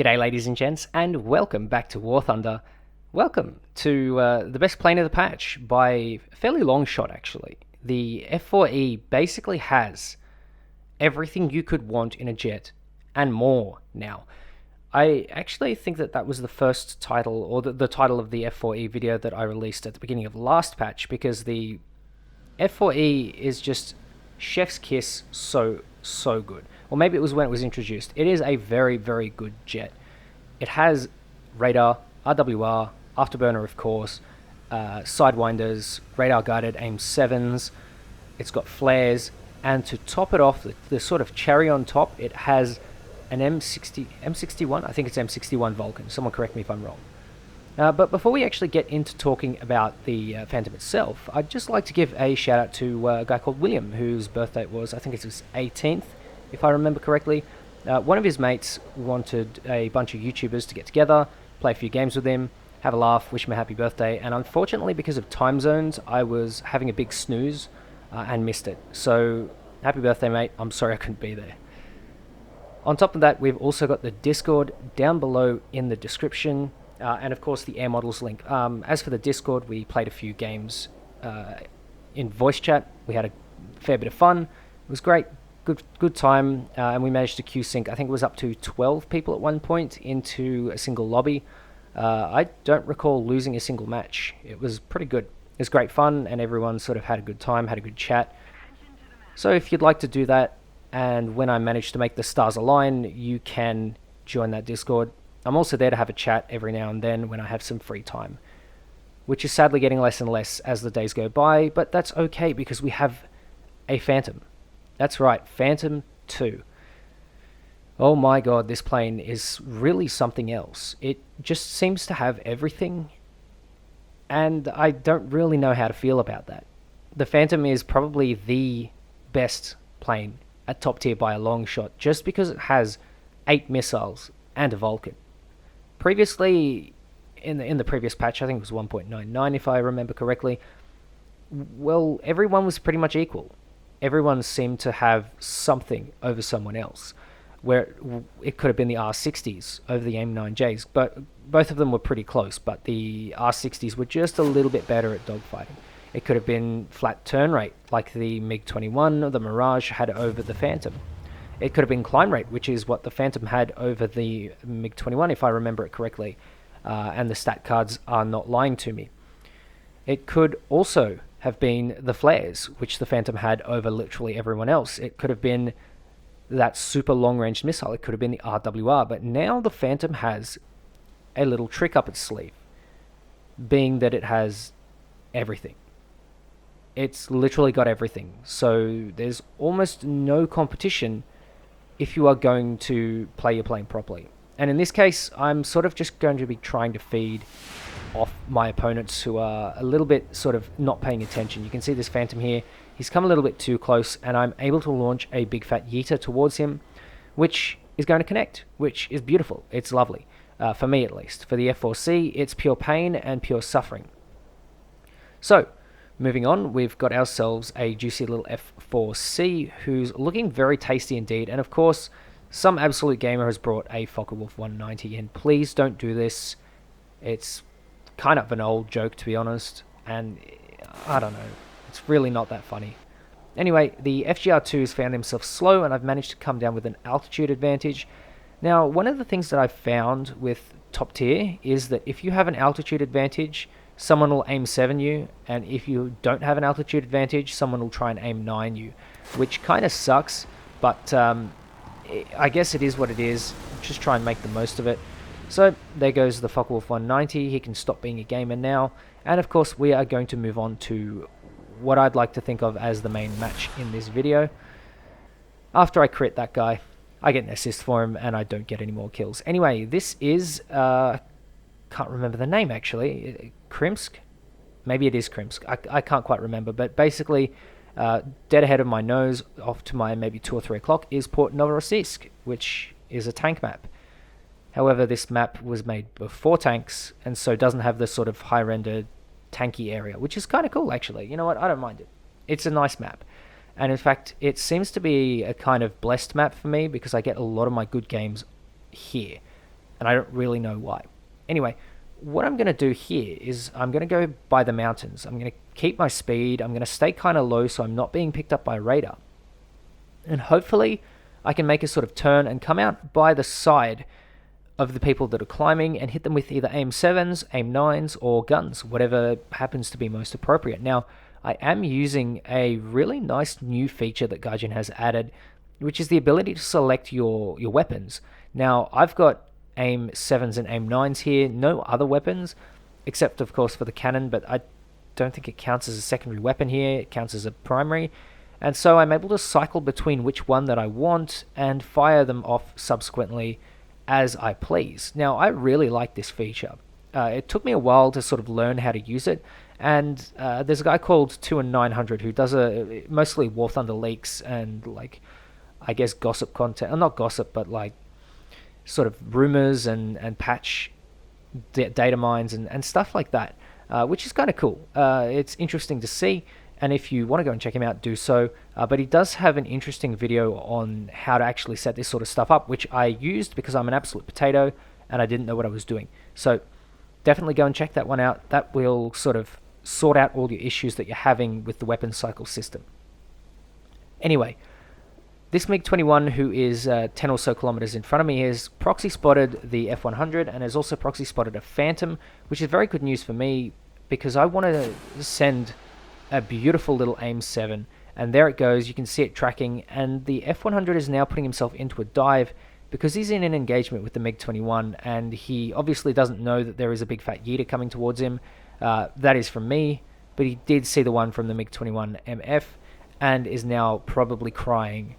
G'day ladies and gents, and welcome back to War Thunder. Welcome to the best plane of the patch by a fairly long shot actually. The F-4E basically has everything you could want in a jet, and more now. I actually think that was the first title, or the title of the F-4E video that I released at the beginning of last patch, because the F-4E is just chef's kiss, so good. Or maybe it was when it was introduced. It is a very good jet. It has radar, RWR, afterburner of course, sidewinders, radar guided aim 7s, it's got flares, and to top it off, the sort of cherry on top, it has an M61, I think it's M61 Vulcan, someone correct me if I'm wrong. But before we actually get into talking about the Phantom itself, I'd just like to give a shout out to a guy called William, whose birthday it was, I think it's his 18th, if I remember correctly. One of his mates wanted a bunch of YouTubers to get together, play a few games with him, have a laugh, wish him a happy birthday, and unfortunately because of time zones, I was having a big snooze and missed it. So, happy birthday mate, I'm sorry I couldn't be there. On top of that, we've also got the Discord down below in the description, and of course the Air Models link. As for the Discord, we played a few games in voice chat. We had a fair bit of fun. It was great, good time, and we managed to queue sync. I think it was up to 12 people at one point into a single lobby. I don't recall losing a single match. It was pretty good. It was great fun, and everyone sort of had a good time, had a good chat. So if you'd like to do that, and when I manage to make the stars align, you can join that Discord. I'm also there to have a chat every now and then when I have some free time, which is sadly getting less and less as the days go by, but that's okay because we have a Phantom. That's right, Phantom 2. Oh my god, this plane is really something else. It just seems to have everything, and I don't really know how to feel about that. The Phantom is probably the best plane at top tier by a long shot, just because it has 8 missiles and a Vulcan. Previously, in the previous patch, I think it was 1.99 if I remember correctly, well, everyone was pretty much equal. Everyone seemed to have something over someone else, where it could have been the R60s over the AIM-9Js, but both of them were pretty close, but the R60s were just a little bit better at dogfighting. It could have been flat turn rate, like the MiG-21 or the Mirage had over the Phantom. It could have been climb rate, which is what the Phantom had over the MiG-21, if I remember it correctly, and the stat cards are not lying to me. It could also have been the flares, which the Phantom had over literally everyone else. It could have been that super long-range missile. It could have been the RWR, but now the Phantom has a little trick up its sleeve, being that it has everything. It's literally got everything, so there's almost no competition if you are going to play your plane properly. And in this case, I'm sort of just going to be trying to feed off my opponents who are a little bit sort of not paying attention. You can see this Phantom here, he's come a little bit too close, and I'm able to launch a big fat yeeter towards him, which is going to connect, which is beautiful, it's lovely, for me at least. For the F-4C, it's pure pain and pure suffering. So, moving on, we've got ourselves a juicy little F-4C who's looking very tasty indeed, and of course, some absolute gamer has brought a Focke-Wulf 190 in. Please don't do this. It's kind of an old joke, to be honest, and I don't know, it's really not that funny. Anyway, the FGR2's found himself slow, and I've managed to come down with an altitude advantage. Now, one of the things that I've found with top tier is that if you have an altitude advantage, someone will aim 7 you, and if you don't have an altitude advantage, someone will try and aim 9 you, which kind of sucks, but I guess it is what it is. Just try and make the most of it. So there goes the Focke-Wulf 190. He can stop being a gamer now, and of course we are going to move on to what I'd like to think of as the main match in this video. After I crit that guy, I get an assist for him, and I don't get any more kills. Anyway, this is can't remember the name actually. Krimsk? Maybe it is Krimsk. I can't quite remember, but basically, dead ahead of my nose, off to my maybe 2 or 3 o'clock, is Port Novorossiysk, which is a tank map. However, this map was made before tanks, and so doesn't have the sort of high-rendered tanky area, which is kind of cool actually. You know what? I don't mind it. It's a nice map. And in fact, it seems to be a kind of blessed map for me because I get a lot of my good games here. and I don't really know why. Anyway, what I'm going to do here is I'm going to go by the mountains. I'm going to keep my speed. I'm going to stay kind of low so I'm not being picked up by a radar. And hopefully I can make a sort of turn and come out by the side of the people that are climbing and hit them with either aim 7s, aim 9s, or guns, whatever happens to be most appropriate. Now, I am using a really nice new feature that Gaijin has added, which is the ability to select your weapons. Now, I've got aim 7s and aim 9s here, no other weapons, except of course for the cannon, but I don't think it counts as a secondary weapon here, it counts as a primary. And so I'm able to cycle between which one that I want and fire them off subsequently as I please. Now, I really like this feature. It took me a while to sort of learn how to use it, and there's a guy called 2 and 900 who does mostly War Thunder leaks and, like, I guess gossip content, not gossip, but like sort of rumors and patch data mines and stuff like that, which is kind of cool. It's interesting to see. And if you want to go and check him out, do so. But he does have an interesting video on how to actually set this sort of stuff up, which I used because I'm an absolute potato and I didn't know what I was doing. So definitely go and check that one out. That will sort of sort out all your issues that you're having with the weapon cycle system. Anyway, this MiG-21, who is 10 or so kilometers in front of me, has proxy spotted the F-100 and has also proxy spotted a Phantom, which is very good news for me because I want to send a beautiful little aim 7, and there it goes. You can see it tracking, and the F-100 is now putting himself into a dive because he's in an engagement with the MiG-21, and he obviously doesn't know that there is a big fat yeeter coming towards him. That is from me, but he did see the one from the MiG-21 MF and is now probably crying,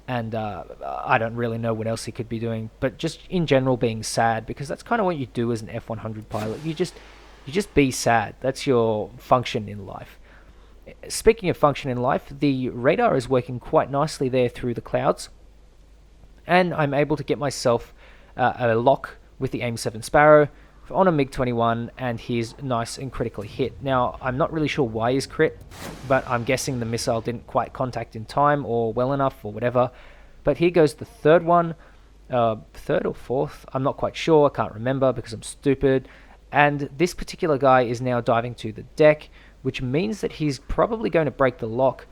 and I don't really know what else he could be doing, but just in general being sad, because that's kind of what you do as an F-100 pilot. You just be sad. That's your function in life. Speaking of function in life, the radar is working quite nicely there through the clouds, and I'm able to get myself a lock with the AIM-7 Sparrow on a MiG-21, and he's nice and critically hit. Now, I'm not really sure why he's crit, but I'm guessing the missile didn't quite contact in time or well enough or whatever. But here goes the third one, third or fourth, I'm not quite sure, I can't remember because I'm stupid. And this particular guy is now diving to the deck, which means that he's probably going to break the lock.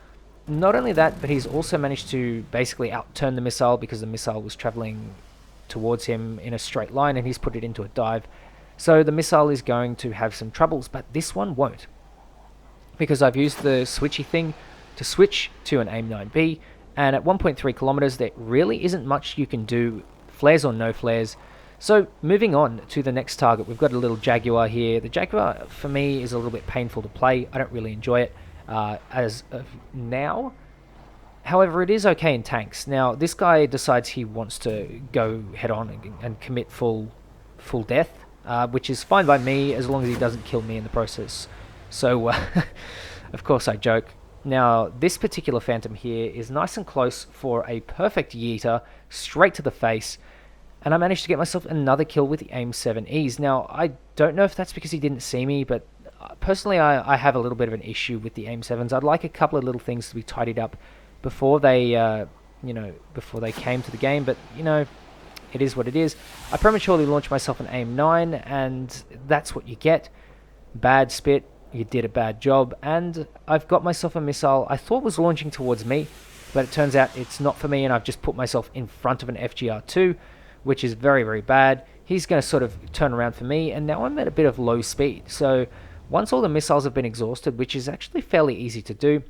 Not only that, but he's also managed to basically outturn the missile because the missile was traveling towards him in a straight line and he's put it into a dive. So the missile is going to have some troubles, but this one won't, because I've used the switchy thing to switch to an AIM-9B, and at 1.3 kilometers there really isn't much you can do, flares or no flares. So moving on to the next target, we've got a little Jaguar here. The Jaguar for me is a little bit painful to play. I don't really enjoy it as of now. However, it is okay in tanks. Now this guy decides he wants to go head on and commit full death, which is fine by me as long as he doesn't kill me in the process. So of course I joke. Now this particular Phantom here is nice and close for a perfect yeeter straight to the face. And I managed to get myself another kill with the AIM-7Es. Now, I don't know if that's because he didn't see me, but personally I have a little bit of an issue with the AIM-7s. I'd like a couple of little things to be tidied up before they, before they came to the game. But, it is what it is. I prematurely launched myself an AIM-9, and that's what you get. Bad spit, you did a bad job, and I've got myself a missile I thought was launching towards me, but it turns out it's not for me, and I've just put myself in front of an FGR-2, which is very, very bad. He's going to sort of turn around for me, and now I'm at a bit of low speed. So once all the missiles have been exhausted, which is actually fairly easy to do,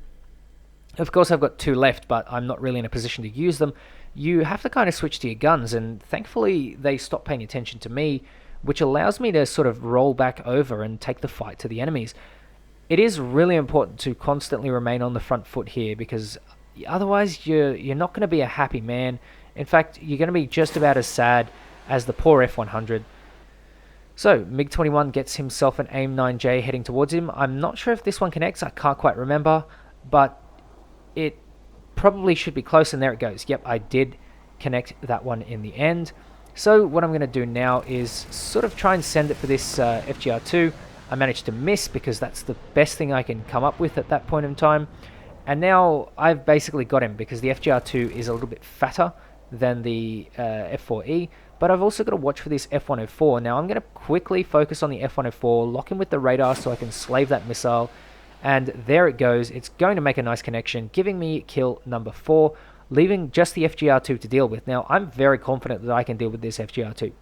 of course I've got 2 left, but I'm not really in a position to use them. You have to kind of switch to your guns, and thankfully they stop paying attention to me, which allows me to sort of roll back over and take the fight to the enemies. It is really important to constantly remain on the front foot here, because otherwise you're not going to be a happy man. In fact, you're going to be just about as sad as the poor F-100. So, MiG-21 gets himself an AIM-9J heading towards him. I'm not sure if this one connects, I can't quite remember, but it probably should be close, and there it goes. Yep, I did connect that one in the end. So, what I'm going to do now is sort of try and send it for this FGR-2. I managed to miss because that's the best thing I can come up with at that point in time. And now I've basically got him because the FGR-2 is a little bit fatter than the F-4E, but I've also got to watch for this F-104. Now I'm going to quickly focus on the F-104, lock in with the radar so I can slave that missile, and there it goes. It's going to make a nice connection, giving me kill number 4, leaving just the FGR-2 to deal with. Now I'm very confident that I can deal with this FGR-2,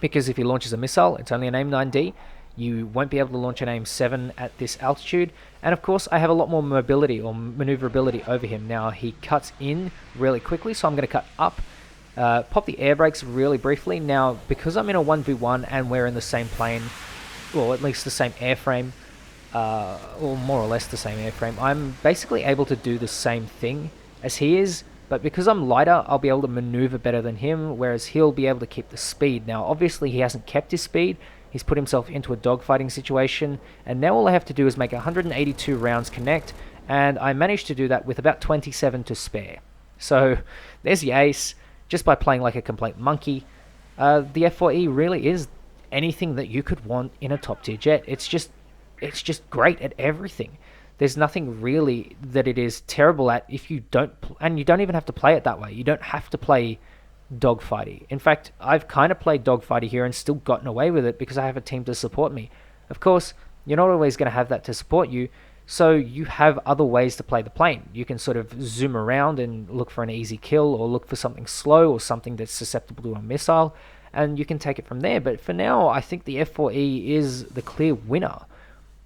because if he launches a missile, it's only an AIM-9D. You won't be able to launch an AIM-7 at this altitude. And of course, I have a lot more mobility or maneuverability over him. Now, he cuts in really quickly, so I'm going to cut up, pop the air brakes really briefly. Now, because I'm in a 1v1 and we're in the same plane, or at least the same airframe, or more or less the same airframe, I'm basically able to do the same thing as he is. But because I'm lighter, I'll be able to maneuver better than him, whereas he'll be able to keep the speed. Now, obviously, he hasn't kept his speed. He's put himself into a dogfighting situation, and now all I have to do is make 182 rounds connect, and I managed to do that with about 27 to spare. So, there's the ace, just by playing like a complete monkey. The F-4E really is anything that you could want in a top-tier jet. It's just great at everything. There's nothing really that it is terrible at if you don't, and you don't even have to play it that way. You don't have to play dogfighty. In fact, I've kind of played dogfighty here and still gotten away with it because I have a team to support me. Of course, you're not always going to have that to support you, so you have other ways to play the plane. You can sort of zoom around and look for an easy kill, or look for something slow or something that's susceptible to a missile, and you can take it from there. But for now, I think the F-4E is the clear winner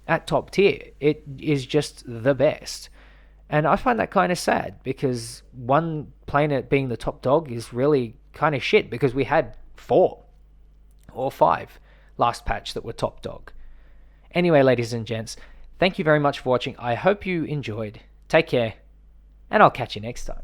at top tier. It is just the best. And I find that kind of sad, because one planet being the top dog is really kind of shit, because we had 4 or 5 last patch that were top dog. Anyway, ladies and gents, thank you very much for watching. I hope you enjoyed. Take care, and I'll catch you next time.